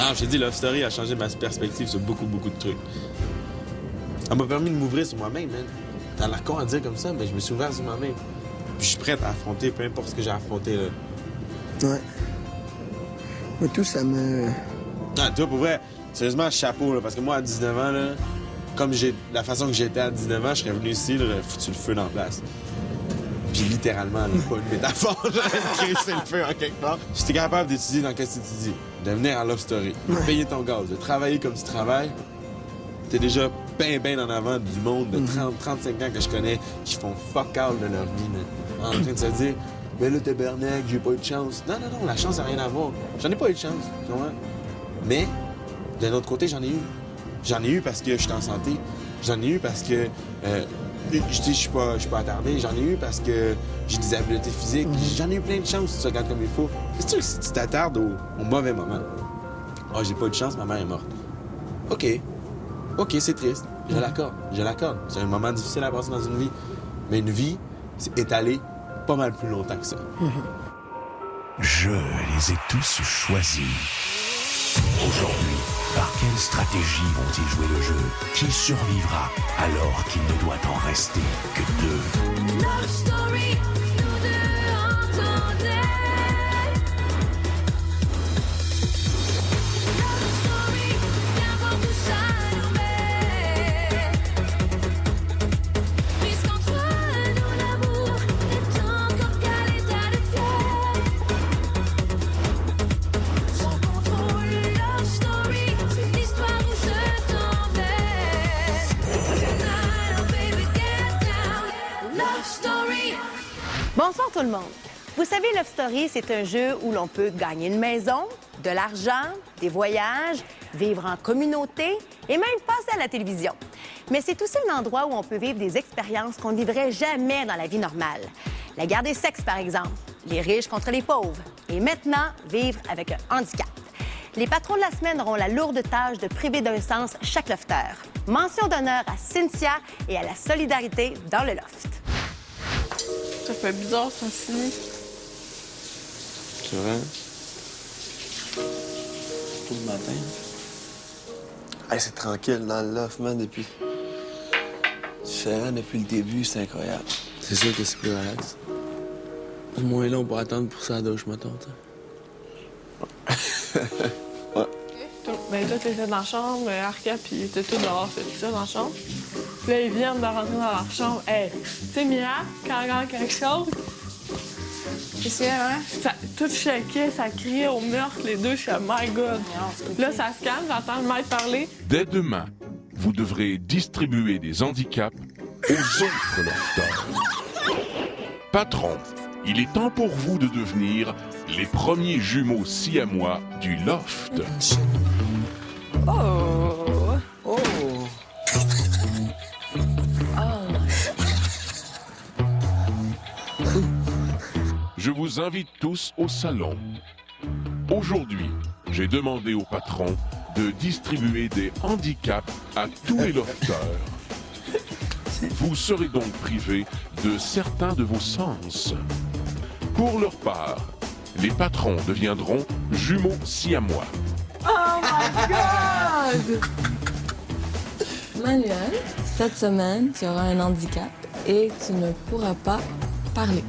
Ah, je t'ai dit, Love Story a changé ma perspective sur beaucoup, beaucoup de trucs. Elle m'a permis de m'ouvrir sur moi-même, man. T'as l'air con à dire comme ça, mais je me suis ouvert sur moi-même. Puis je suis prête à affronter peu importe ce que j'ai affronté, là. Ouais. Moi, tout, ça me... Ah, toi, pour vrai, sérieusement, chapeau, là, parce que moi, à 19 ans, là, comme la façon que j'étais à 19 ans, je serais venu ici, là, j'aurais foutu le feu dans la place. Puis littéralement, là, pas une métaphore, j'aurais crissé le feu en quelque part. J'étais capable d'étudier dans qu'est-ce que tu dis, de venir à Love Story, de payer ton gaz, de travailler comme tu travailles. T'es déjà ben en avant du monde de 30-35 ans que je connais qui font fuck all de leur vie, là, en train de se dire « Mais là, t'es Bernac, j'ai pas eu de chance. » Non, la chance n'a rien à voir. J'en ai pas eu de chance, tu comprends? Mais, d'un autre côté, j'en ai eu. J'en ai eu parce que je suis en santé. J'en ai eu parce que je suis pas attardé. J'en ai eu parce que j'ai des habiletés physiques. J'en ai eu plein de chances si tu regardes comme il faut. C'est sûr que si tu t'attardes au mauvais moment. Ah, j'ai pas eu de chance, ma mère est morte. OK, c'est triste. Je l'accorde. C'est un moment difficile à passer dans une vie. Mais une vie, c'est étalé pas mal plus longtemps que ça. Je les ai tous choisis. Aujourd'hui, par quelle stratégie vont-ils jouer le jeu? Qui survivra alors qu'il ne doit en rester que deux? Love story, nous deux entendez. Love story, viens voir tout ça tomber. Puisqu'entre nous l'amour est encore qu'à l'état de fièvre. Sans contrôle, love story, c'est une histoire où je t'emmène. Tonight, oh baby, get down. Love story. Bonsoir tout le monde. Vous savez, Love Story, c'est un jeu où l'on peut gagner une maison, de l'argent, des voyages, vivre en communauté et même passer à la télévision. Mais c'est aussi un endroit où on peut vivre des expériences qu'on ne vivrait jamais dans la vie normale. La guerre des sexes, par exemple, les riches contre les pauvres et maintenant, vivre avec un handicap. Les patrons de la semaine auront la lourde tâche de priver d'un sens chaque lofteur. Mention d'honneur à Cynthia et à la solidarité dans le loft. Ça fait bizarre, ça, signer. C'est vrai? Tout le matin. Hey, c'est tranquille dans le loft, man, depuis... Différent depuis le début, c'est incroyable. C'est sûr que c'est plus relax. C'est moins long pour attendre pour sa douche, mettons, Ben, toi, t'étais dans la chambre, Arca, puis était tout dehors, c'est ça, dans la chambre. Puis là, ils viennent de rentrer dans leur chambre. Hey, tu sais, Mia, quand elle regarde quelque chose, Qu'est-ce que c'est, hein? ça, tout shakeait, ça criait au meurtre, les deux, je suis my God. Là, ça se calme, j'entends le maître parler. Dès demain, vous devrez distribuer des handicaps aux autres lofters. Patron, il est temps pour vous de devenir les premiers jumeaux siamois du loft. Oh! Je vous invite tous au salon. Aujourd'hui, j'ai demandé au patron de distribuer des handicaps à tous les lofters. Vous serez donc privés de certains de vos sens. Pour leur part, les patrons deviendront jumeaux siamois. Oh my God! Manuel, cette semaine, tu auras un handicap et tu ne pourras pas parler.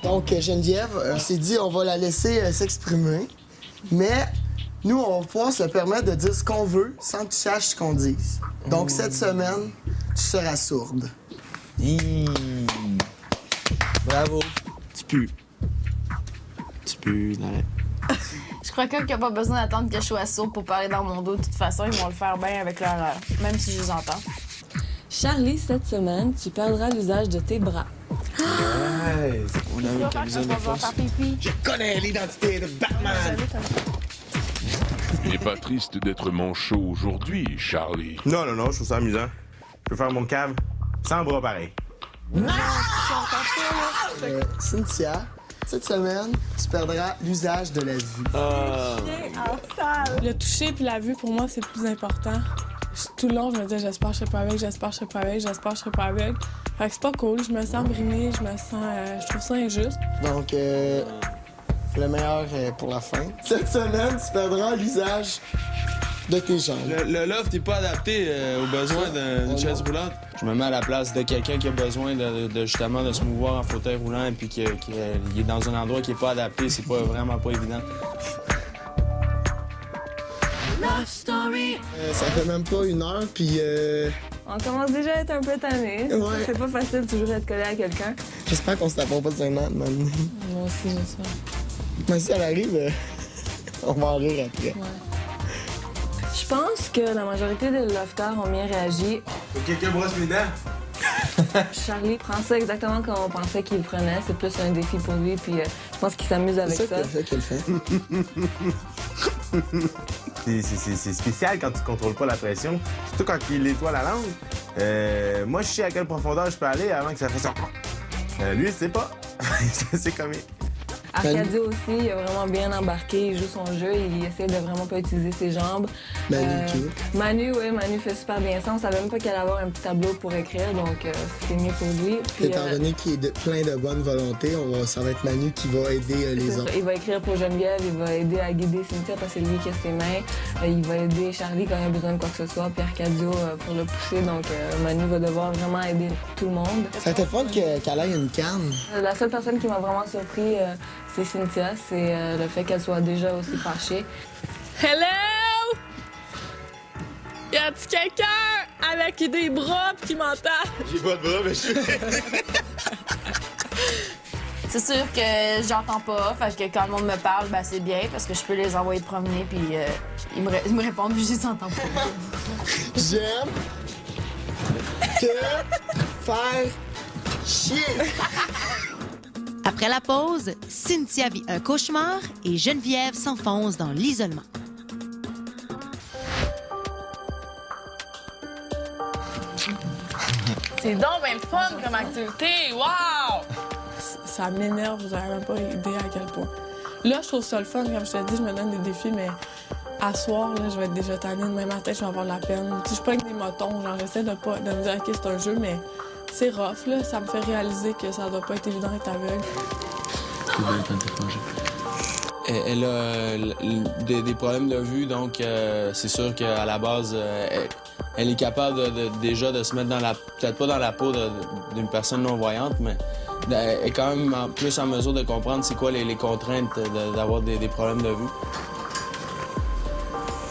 Donc, Geneviève s'est dit on va la laisser s'exprimer, mais nous, on va pouvoir se permettre de dire ce qu'on veut sans que tu saches ce qu'on dise. Donc, cette semaine, tu seras sourde. Bravo. Tu pues. Tu peux dans la... Je crois qu'il n'y a pas besoin d'attendre que je sois sourde pour parler dans mon dos. De toute façon, ils vont le faire bien avec leur même si je les entends. Charlie, cette semaine, tu perdras l'usage de tes bras. Hey, on a une camisole de force. Je connais l'identité de Batman! Il n'est pas triste d'être manchot aujourd'hui, Charlie. Non, je trouve ça amusant. Je peux faire mon cave sans bras pareil. Cynthia, cette semaine, tu perdras l'usage de la vue. Le toucher puis la vue, pour moi, c'est le plus important. Tout le long, je me disais, j'espère que je serai pas avec, j'espère que je serai pas avec, j'espère que je serai pas avec. Fait que c'est pas cool, je me sens brimée, je trouve ça injuste. Donc, le meilleur pour la fin. Cette semaine, tu perdras l'usage de tes jambes. Le loft n'est pas adapté aux besoins d'une chaise roulante. Je me mets à la place de quelqu'un qui a besoin justement de se mouvoir en fauteuil roulant et puis qui est dans un endroit qui n'est pas adapté. C'est vraiment pas évident. Love Story. Ça fait même pas 1 heure, puis On commence déjà à être un peu tanné. Ouais. C'est pas facile toujours d'être collé à quelqu'un. j'espère qu'on se tapera pas de 5 ans, man. Moi aussi, j'espère. Mais si elle arrive, on va en rire après. Je pense que la majorité des lofters ont bien réagi. Faut que quelqu'un brosse mes dents. Charlie prend ça exactement comme on pensait qu'il le prenait. C'est plus un défi pour lui, puis je pense qu'il s'amuse avec C'est ça. ça qu'elle fait. C'est spécial quand tu contrôles pas la pression, surtout quand il nettoie la langue. Moi, je sais à quelle profondeur je peux aller avant que ça fasse ça. Lui, il sait pas. C'est comique. Arcadio aussi, il a vraiment bien embarqué, il joue son jeu, il essaie de vraiment pas utiliser ses jambes. Manu fait super bien ça. On savait même pas qu'il allait avoir un petit tableau pour écrire, donc c'est mieux pour lui. Puis, Étant donné qu'il est plein de bonne volonté, ça va être Manu qui va aider les autres. il va écrire pour Geneviève, il va aider à guider Cynthia parce que c'est lui qui a ses mains. Il va aider Charlie quand il a besoin de quoi que ce soit, puis Arcadio pour le pousser. Donc Manu va devoir vraiment aider tout le monde. Ça a été fun qu'elle ait une canne. La seule personne qui m'a vraiment surpris, c'est Cynthia. C'est le fait qu'elle soit déjà aussi fâchée. Hello! Y a-tu quelqu'un avec des bras pis qui m'entend? J'ai pas de bras, mais je suis. C'est sûr que j'entends pas, fait que quand le monde me parle, ben c'est bien parce que je peux les envoyer promener puis ils me répondent puis je les entends pas. J'aime te faire chier. Après la pause, Cynthia vit un cauchemar et Geneviève s'enfonce dans l'isolement. C'est donc bien le fun comme activité! Wow! Ça m'énerve, vous avez même pas idée à quel point. Là, je trouve ça le fun, comme je te dis, je me donne des défis, mais à soir, là, je vais être déjà tannée. Demain matin, je vais avoir de la peine. Si je pogne des motons, genre, j'essaie de me dire, OK, c'est un jeu, mais c'est rough, là. Ça me fait réaliser que ça doit pas être évident d'être aveugle. Elle a des problèmes de vue, donc c'est sûr qu'à la base, elle est capable déjà de se mettre peut-être pas dans la peau d'une personne non-voyante, mais elle est quand même plus en mesure de comprendre c'est quoi les contraintes d'avoir des problèmes de vue.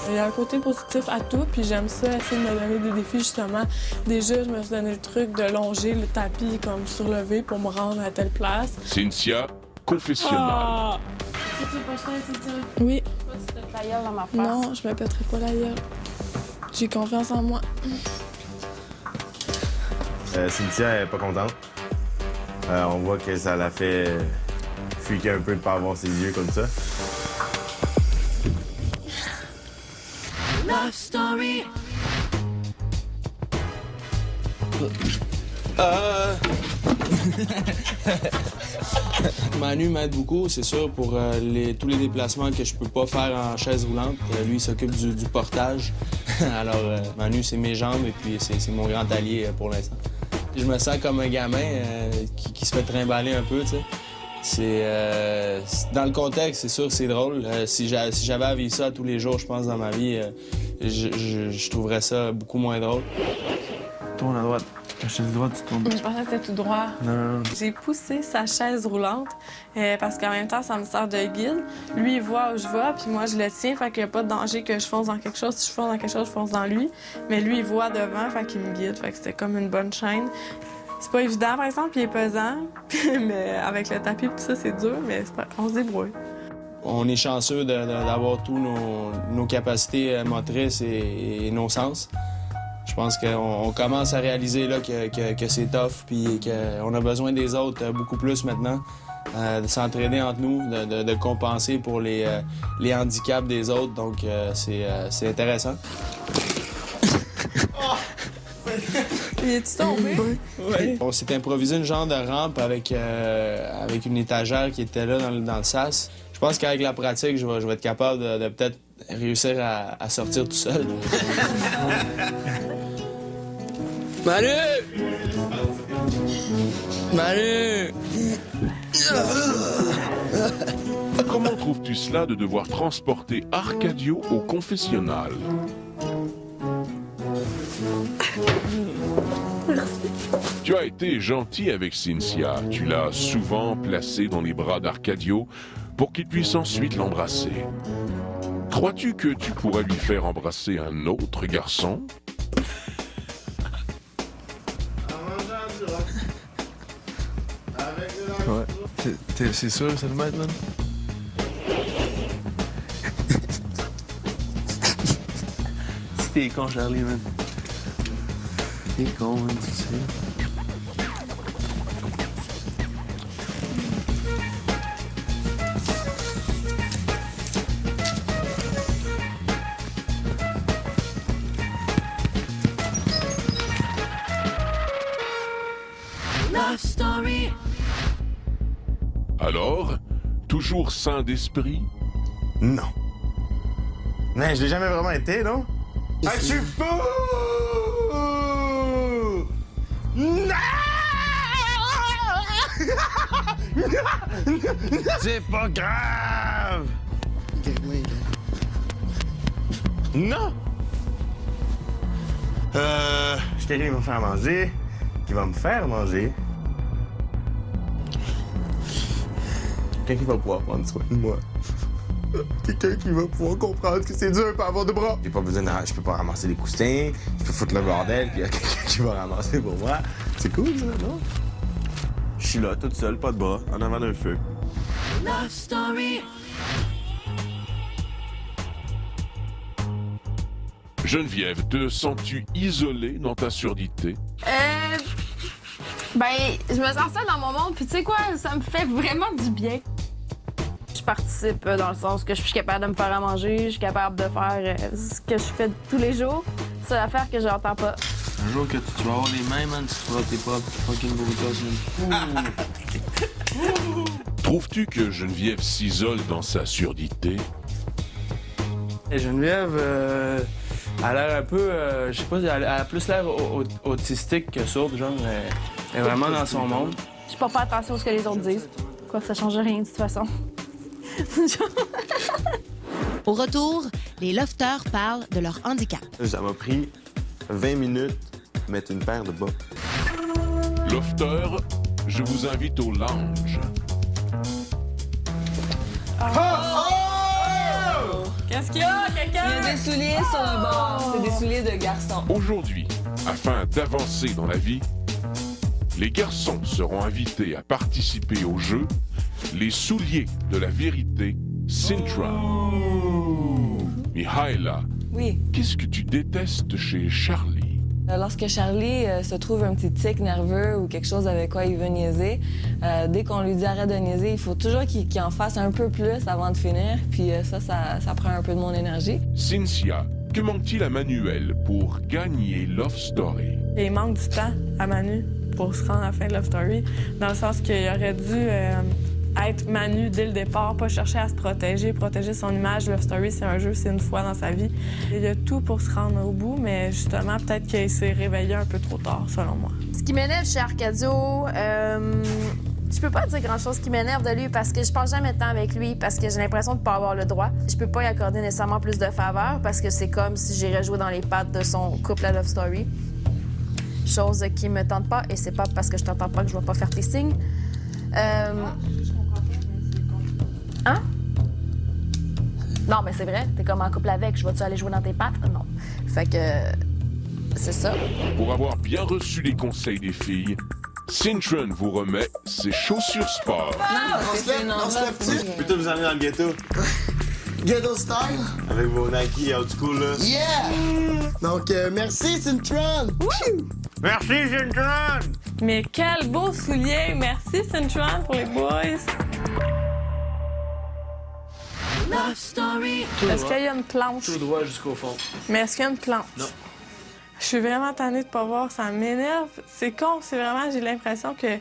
Il y a un côté positif à tout, puis j'aime ça, essayer de me donner des défis, justement. Déjà, je me suis donné le truc de longer le tapis comme surlevé pour me rendre à telle place. Cynthia, confessionnal. Ah! C'est le prochain, Cynthia? Oui. Toi, tu te pètes la gueule dans ma face. Non, je me pèterai pas la gueule. J'ai confiance en moi. Cynthia est pas contente. On voit que ça l'a fait fuiquer un peu de pas avoir ses yeux comme ça. Love Story. Manu m'aide beaucoup, c'est sûr, pour tous les déplacements que je peux pas faire en chaise roulante. Lui, il s'occupe du portage. Alors, Manu, c'est mes jambes et puis c'est mon grand allié pour l'instant. Je me sens comme un gamin qui se fait trimballer un peu, tu sais. Dans le contexte, c'est sûr que c'est drôle. Si j'avais à vivre ça tous les jours, je pense, dans ma vie, je trouverais ça beaucoup moins drôle. Tourne à droite. La chaise droite, tu tournes. Je pensais que c'était tout droit. Non. J'ai poussé sa chaise roulante parce qu'en même temps, ça me sert de guide. Lui, il voit où je vais, puis moi, je le tiens, fait qu'il n'y a pas de danger que je fonce dans quelque chose. Si je fonce dans quelque chose, je fonce dans lui. Mais lui, il voit devant, fait qu'il me guide. Fait que c'était comme une bonne chaîne. C'est pas évident, par exemple, il est pesant. Mais avec le tapis, tout ça, c'est dur, mais on se débrouille. On est chanceux d'avoir tous nos capacités motrices et nos sens. Je pense qu'on commence à réaliser là, que c'est tough puis qu'on a besoin des autres beaucoup plus maintenant, de s'entraider entre nous, de compenser pour les handicaps des autres. Donc, c'est intéressant. Es-tu tombé? Oui. On s'est improvisé une genre de rampe avec une étagère qui était là dans le sas. Je pense qu'avec la pratique, je vais être capable de peut-être réussir à sortir tout seul. Manu! Manu! Comment trouves-tu cela de devoir transporter Arcadio au confessionnal? Tu as été gentil avec Cynthia. Tu l'as souvent placé dans les bras d'Arcadio pour qu'il puisse ensuite l'embrasser. Crois-tu que tu pourrais lui faire embrasser un autre garçon? Ouais. C'est sûr, c'est le maître, man? T'es con, Charlie, man. T'es con, man, tu sais. Love Story. Alors, toujours sain d'esprit? Non. Mais je l'ai jamais vraiment été, non? Ah, je suis fou! Non! C'est pas grave! Non! Je suis quelqu'un qui va me faire manger, qui va me faire manger. Quelqu'un qui va pouvoir prendre soin de moi. Quelqu'un qui va pouvoir comprendre que c'est dur pas avoir de bras. J'ai pas besoin de... Je peux pas ramasser les coussins, je peux foutre le bordel, puis il y a quelqu'un qui va ramasser pour moi. C'est cool, ça, non? Je suis là, toute seule, pas de bras, en avant d'un feu. Love Story. Geneviève, te sens-tu isolée dans ta surdité? Ben, je me sens seule dans mon monde, puis tu sais quoi, ça me fait vraiment du bien. Je participe dans le sens que je suis capable de me faire à manger, je suis capable de faire ce que je fais tous les jours. C'est l'affaire que j'entends pas. Un jour que tu vas avoir les mains, man, tu feras tes propres fucking burritos, man. Trouves-tu que Geneviève s'isole dans sa surdité? Et Geneviève, elle a l'air un peu, je sais pas, elle a plus l'air autistique que sourde, genre. Elle est vraiment dans son monde. Je peux pas faire attention à ce que les autres disent. Quoi que ça change rien de toute façon. Au retour, les lofters parlent de leur handicap. Ça m'a pris 20 minutes de mettre une paire de bas. Lofter, je vous invite au lounge. Qu'est-ce qu'il y a, quelqu'un? Il y a des souliers sur le bord. C'est des souliers de garçon. Aujourd'hui, afin d'avancer dans la vie, les garçons seront invités à participer au jeu Les souliers de la vérité, Sintra. Mihaela, Oui. qu'est-ce que tu détestes chez Charlie? Lorsque Charlie se trouve un petit tic nerveux ou quelque chose avec quoi il veut niaiser, dès qu'on lui dit arrête de niaiser, il faut toujours qu'il en fasse un peu plus avant de finir. Puis ça prend un peu de mon énergie. Cynthia, que manque-t-il à Manuel pour gagner Love Story? Il manque du temps à Manu pour se rendre à la fin de Love Story, dans le sens qu'il aurait dû être Manu dès le départ, pas chercher à se protéger son image. Love Story, c'est un jeu, c'est une fois dans sa vie. Il y a tout pour se rendre au bout, mais justement, peut-être qu'il s'est réveillé un peu trop tard, selon moi. Ce qui m'énerve chez Arcadio, je peux pas dire grand-chose qui m'énerve de lui parce que je passe jamais de temps avec lui, parce que j'ai l'impression de pas avoir le droit. Je peux pas y accorder nécessairement plus de faveur parce que c'est comme si j'irais jouer dans les pattes de son couple à Love Story. Chose qui me tente pas, et c'est pas parce que je t'entends pas que je vais pas faire tes signes. Hein? Non, mais c'est vrai, t'es comme en couple avec, je vais-tu aller jouer dans tes pattes? Non. Fait que... c'est ça. Pour avoir bien reçu les conseils des filles, Cintron vous remet ses chaussures sport. On se lève-tu? Je peux plutôt vous emmener dans le ghetto. Ghetto style? Avec vos Nike old school, là. Yeah! Donc, merci, Cintron! Merci, Cintron! Mais quel beau soulier! Merci, Cintron, pour les boys! Love Story. Est-ce qu'il y a une planche? Tout droit jusqu'au fond. Mais est-ce qu'il y a une planche? Non. Je suis vraiment tannée de pas voir, ça m'énerve. C'est con, c'est vraiment, j'ai l'impression que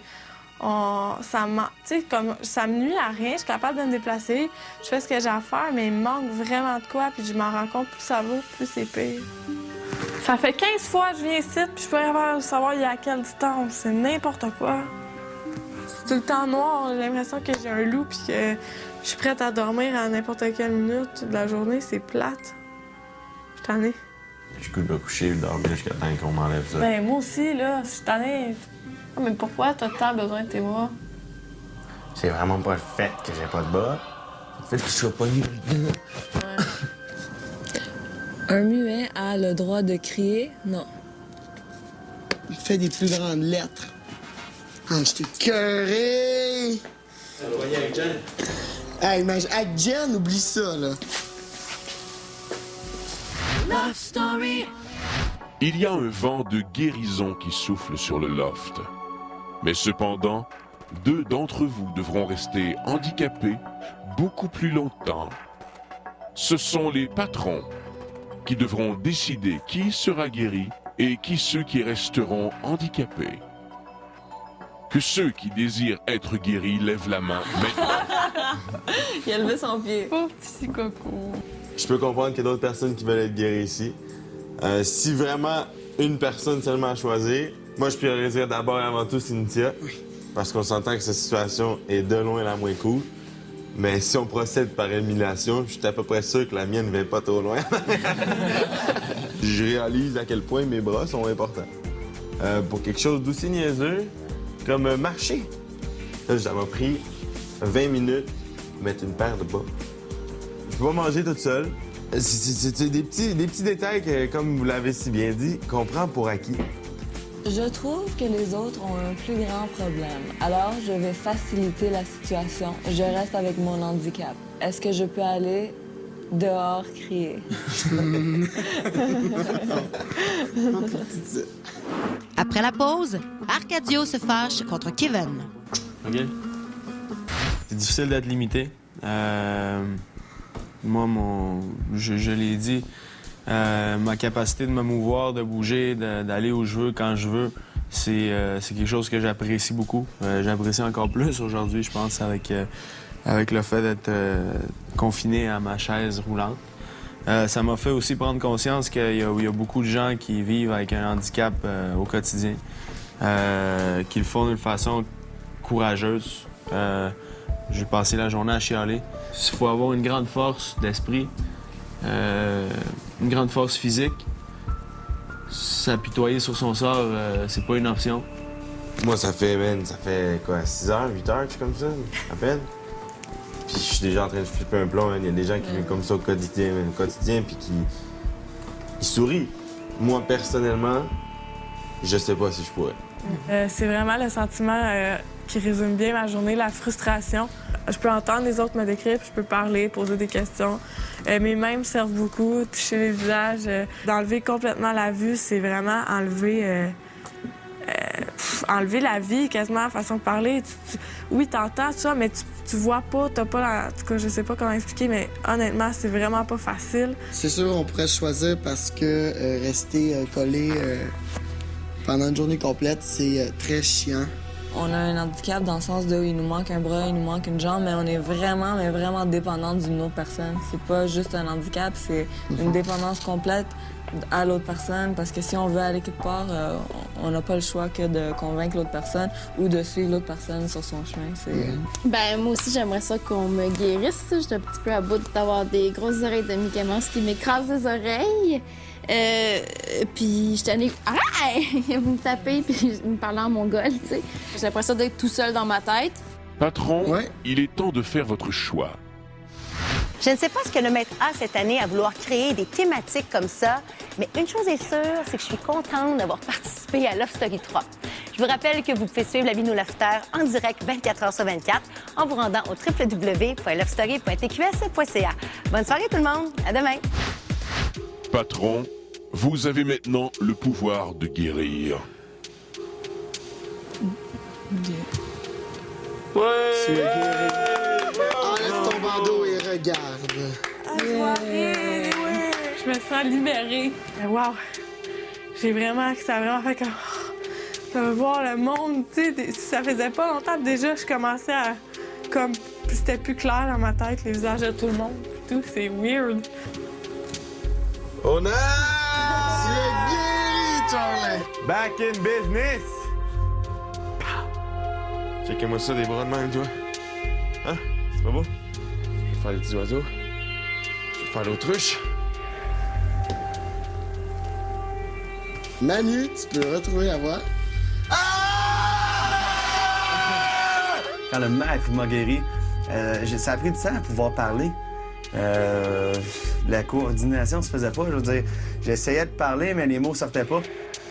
ça me nuit à rien, je suis capable de me déplacer, je fais ce que j'ai à faire, mais il me manque vraiment de quoi, puis je m'en rends compte, plus ça va, plus c'est pire. Ça fait 15 fois que je viens ici, puis je peux pas savoir il y a quelle distance. C'est n'importe quoi. C'est tout le temps noir. J'ai l'impression que j'ai un loup, puis que je suis prête à dormir à n'importe quelle minute de la journée. C'est plate. Je suis tannée. Je suis de coucher et dormir jusqu'à temps qu'on m'enlève ça. Ben, moi aussi, là, je suis tannée. Ah, mais pourquoi t'as tant besoin de tes bras? C'est vraiment pas le fait que j'ai pas de bras. C'est le fait que je sois pas nu. Un muet a le droit de crier? Non. Il fait des plus grandes lettres. Ah, je t'ai cœuré! Ça va voyer avec Jen? Hey, imagine, avec Jen, oublie ça, là. Love Story. Il y a un vent de guérison qui souffle sur le loft. Mais cependant, 2 d'entre vous devront rester handicapés beaucoup plus longtemps. Ce sont les patrons qui devront décider qui sera guéri et qui ceux qui resteront handicapés. Que ceux qui désirent être guéris lèvent la main maintenant. Il a levé son pied. Pauvre petit coco. Je peux comprendre qu'il y a d'autres personnes qui veulent être guéries ici. Si vraiment une personne seulement à choisir, moi je prioriserais d'abord et avant tout Cynthia. Oui. Parce qu'on s'entend que cette situation est de loin la moins cool. Mais si on procède par élimination, je suis à peu près sûr que la mienne ne va pas trop loin. Je réalise à quel point mes bras sont importants. Pour quelque chose d'aussi niaiseux, comme marcher. Ça m'a pris 20 minutes de mettre une paire de bas. Je peux pas manger toute seule. C'est des petits détails que, comme vous l'avez si bien dit, qu'on prend pour acquis. Je trouve que les autres ont un plus grand problème. Alors, je vais faciliter la situation. Je reste avec mon handicap. Est-ce que je peux aller dehors crier? Après la pause, Arcadio se fâche contre Kevin. OK. C'est difficile d'être limité. Moi, je l'ai dit, ma capacité de me mouvoir, de bouger, d'aller où je veux, quand je veux, c'est quelque chose que j'apprécie beaucoup. J'apprécie encore plus aujourd'hui, je pense, avec le fait d'être confiné à ma chaise roulante. Ça m'a fait aussi prendre conscience qu'il y a beaucoup de gens qui vivent avec un handicap au quotidien, qui le font d'une façon courageuse. J'ai passé la journée à chialer. Il faut avoir une grande force d'esprit, une grande force physique. S'apitoyer sur son sort, c'est pas une option. Moi, ça fait quoi, 6 heures, 8 heures, je suis comme ça, à peine. Puis je suis déjà en train de flipper un plomb. Il y a des gens qui vivent comme ça au quotidien puis qui sourient. Moi, personnellement, je sais pas si je pourrais. C'est vraiment le sentiment qui résume bien ma journée, la frustration. Je peux entendre les autres me décrire, puis je peux parler, poser des questions. Mes mains me servent beaucoup, toucher les visages. D'enlever complètement la vue, c'est vraiment enlever la vie, quasiment, la façon de parler. Oui, t'entends tout ça, mais tu vois pas, t'as pas la... En tout cas, je sais pas comment expliquer, mais honnêtement, c'est vraiment pas facile. C'est sûr, on pourrait choisir parce que rester collé pendant une journée complète, c'est très chiant. On a un handicap dans le sens de il nous manque un bras, il nous manque une jambe, mais on est vraiment dépendante d'une autre personne. C'est pas juste un handicap, c'est une dépendance complète à l'autre personne, parce que si on veut aller quelque part, on n'a pas le choix que de convaincre l'autre personne ou de suivre l'autre personne sur son chemin. Ben, moi aussi, j'aimerais ça qu'on me guérisse. J'étais un petit peu à bout d'avoir des grosses oreilles de Mickey Mouse qui m'écrasent les oreilles. Puis je tenais... Ah! Vous me tapez, puis vous me parlez en mongol, tu sais. J'ai l'impression d'être tout seul dans ma tête. Patron, il est temps de faire votre choix. Je ne sais pas ce que le maître a cette année à vouloir créer des thématiques comme ça, mais une chose est sûre, c'est que je suis contente d'avoir participé à Love Story 3. Je vous rappelle que vous pouvez suivre la vie de nos lofters en direct 24 heures sur 24 en vous rendant au www.lovestory.tqs.ca. Bonne soirée tout le monde, à demain! Patron, vous avez maintenant le pouvoir de guérir. Tu es guéri. Enlève ton bandeau et regarde. Je me sens libérée. Wow! Ça a vraiment fait comme... De voir le monde, tu sais, ça faisait pas longtemps déjà, je commençais à... Comme, c'était plus clair dans ma tête, les visages de tout le monde, tout, c'est weird. On a... Tu es guéri! Charlie! Back in business! Checkez-moi ça, des bras de même, toi. Hein? C'est pas beau? Je vais faire les petits oiseaux. Je vais faire l'autruche. Manu, tu peux retrouver la voix. Quand le maître m'a guéri, ça a pris du temps à pouvoir parler. La coordination se faisait pas. Je veux dire, j'essayais de parler, mais les mots sortaient pas.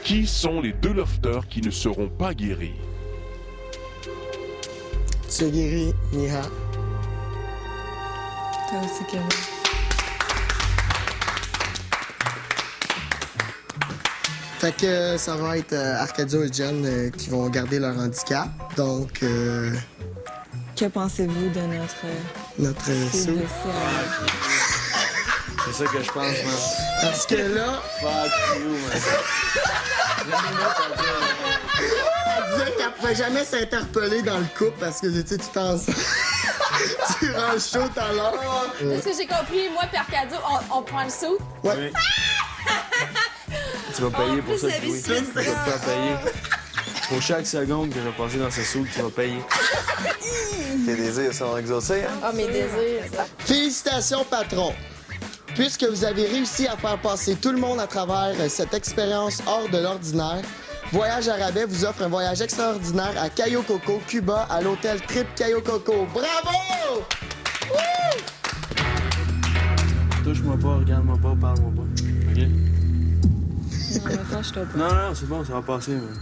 Qui sont les 2 lofters qui ne seront pas guéris? Tu es guéri, Niha. Toi aussi, Kevin. Fait que ça va être Arcadio et Jen qui vont garder leur handicap. Donc, Que pensez-vous de notre fil saut. de cire? C'est ça que je pense, man. Parce que là, Fuck you, man. elle disait qu'elle pouvait jamais s'interpeller dans le couple parce que vous étiez tout ensemble. Tu rends chaud tout à l'heure. Est-ce que j'ai compris? Moi et Arcadio, on prend le saut? Ouais. Tu vas payer pour ça, plus, oui. c'est Tu vas te faire payer. Pour chaque seconde que je vais passer dans ce saut, tu vas payer. Tes désirs sont exaucés, hein? Ah, mes désirs. Félicitations, patron. Puisque vous avez réussi à faire passer tout le monde à travers cette expérience hors de l'ordinaire, Voyage à rabais vous offre un voyage extraordinaire à Cayo Coco, Cuba, à l'hôtel Trip Cayo Coco. Bravo! Touche-moi pas, regarde-moi pas, parle-moi pas. OK? Non, mais fâche-toi pas. Non, c'est bon, ça va passer, man.